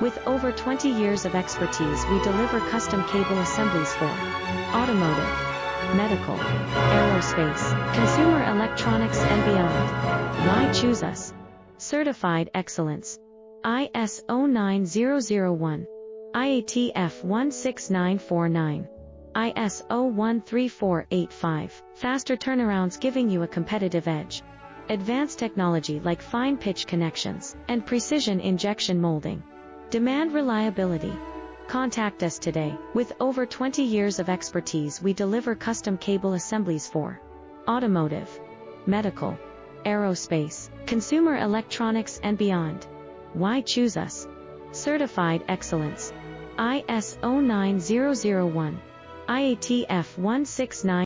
With over 20 years of expertise, we deliver custom cable assemblies for automotive, medical, aerospace, consumer electronics and beyond. Why choose us? Certified excellence. ISO 9001, IATF 16949, ISO 13485. Faster turnarounds giving you a competitive edge. Advanced technology like fine pitch connections and precision injection molding. Demand reliability. Contact us today. With over 20 years of expertise, we deliver custom cable assemblies for automotive, medical, aerospace, consumer electronics and beyond. Why choose us? Certified excellence. ISO 9001, IATF 169